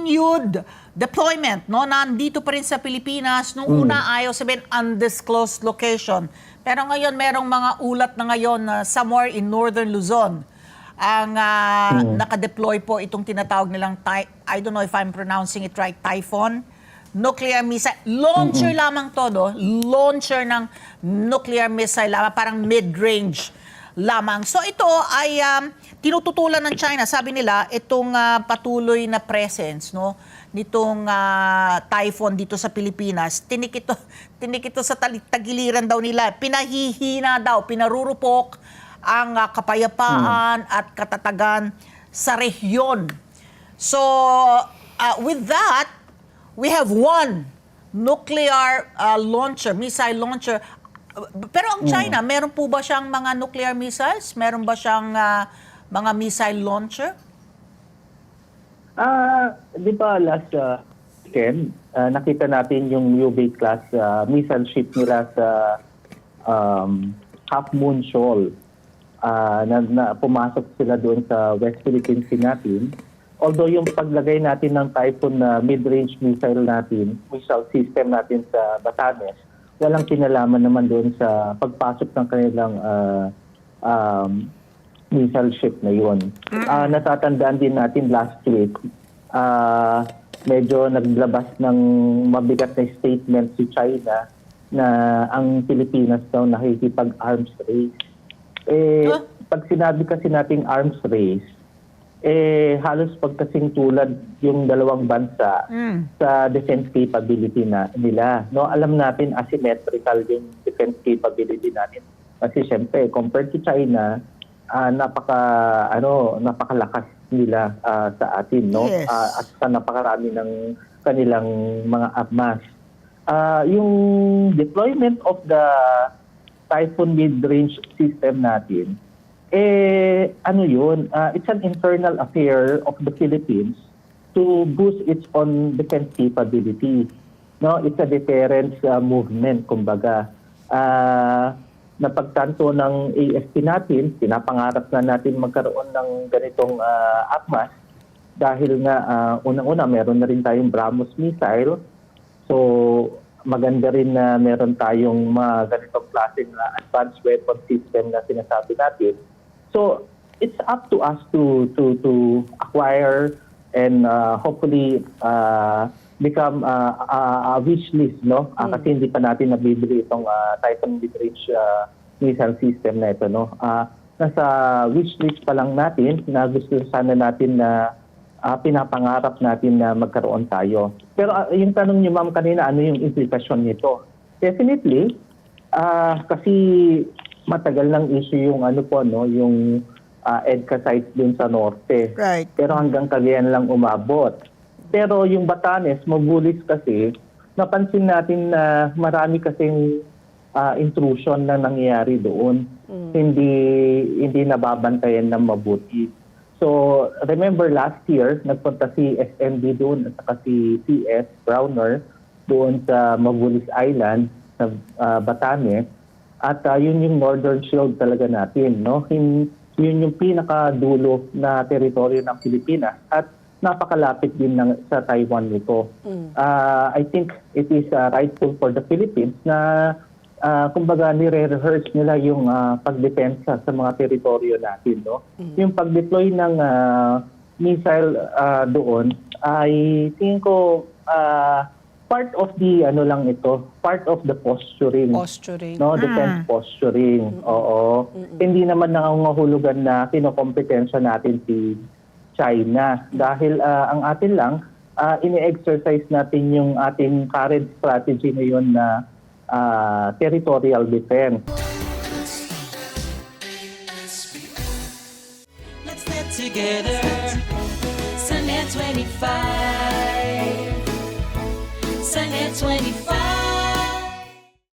continued deployment, no? Nandito pa rin sa Pilipinas. Nung una, ayaw sabihin undisclosed location. Pero ngayon, merong mga ulat na ngayon na somewhere in northern Luzon ang nakadeploy po itong tinatawag nilang, I don't know if I'm pronouncing it right, Typhoon nuclear missile. Launcher lamang to, no? Launcher ng nuclear missile, parang mid-range lamang. So ito ay tinututulan ng China. Sabi nila, itong patuloy na presence, no, nitong typhoon dito sa Pilipinas, tinikito sa tagiliran daw nila. Pinahihina daw, pinarurupok ang kapayapaan at katatagan sa rehiyon. So, with that, we have one nuclear launcher, missile launcher. Pero ang China, meron po ba siyang mga nuclear missiles? Meron ba siyang mga missile launcher? Di ba last weekend, nakita natin yung UV class missile ship nila sa Half Moon Shoal. Na pumasok sila doon sa West Philippine Sea natin. Although yung paglagay natin ng Typhoon na mid-range missile system natin sa Batanes, walang kinalaman naman doon sa pagpasok ng kanilang missile ship na yun. Natatandaan din natin last week, medyo naglabas ng mabigat na statement si China na ang Pilipinas daw nakikipag-arms race. Pag sinabi kasi nating arms race, halos pagkasing tulad yung dalawang bansa sa defense capability nila. No, alam natin asymmetrical yung defense capability natin. Kasi syempre, compared to China, napakalakas nila sa atin, no? Yes. At sa napakarami ng kanilang mga armas. Yung deployment of the Typhoon mid-range system natin, it's an internal affair of the Philippines to boost its own defense capability. No, it's a deterrence movement, kumbaga. Napagtanto ng AFP natin, pinapangarap na natin magkaroon ng ganitong armas dahil nga unang-una meron na rin tayong BrahMos missile. So maganda rin na meron tayong mga ganitong klaseng advanced weapon system na sinasabi natin. So it's up to us to acquire and hopefully become a wish list, no? Kasi hindi pa natin nabibili itong Typhoon mid-range missile system na ito, no? Nasa wish list pa lang natin na gusto sana natin na pinapangarap natin na magkaroon tayo. Pero yung tanong niyo, ma'am, kanina, ano yung implikasyon nito? Definitely, kasi matagal ng issue yung yung EDCA sites dun sa norte. Right. Pero hanggang Cagayan lang umabot. Pero yung Batanes, mabulis kasi, napansin natin na marami kasing intrusion na nangyayari doon. Hindi nababantayan ng mabuti. So, remember last year, nagpunta si SMB doon at saka si CS Browner doon sa Magulis Island sa Batanes. At yun yung Northern Shield talaga natin, no? Yun yung pinakadulo na teritoryo ng Pilipinas at napakalapit din sa Taiwan nito. I think it is rightful for the Philippines na kumbaga nire-rehearse nila yung pagdepensa sa mga teritoryo natin, no? Yung pag-deploy ng missile doon ay tingin ko part of the part of the posturing. No, defense posturing. Oo. Hindi naman nangangahulugan na kinokompetensya natin si China dahil ang atin lang ini-exercise natin yung ating current strategy ngayon na territorial defense. Let's get together. Sunday 25. Sunday 25.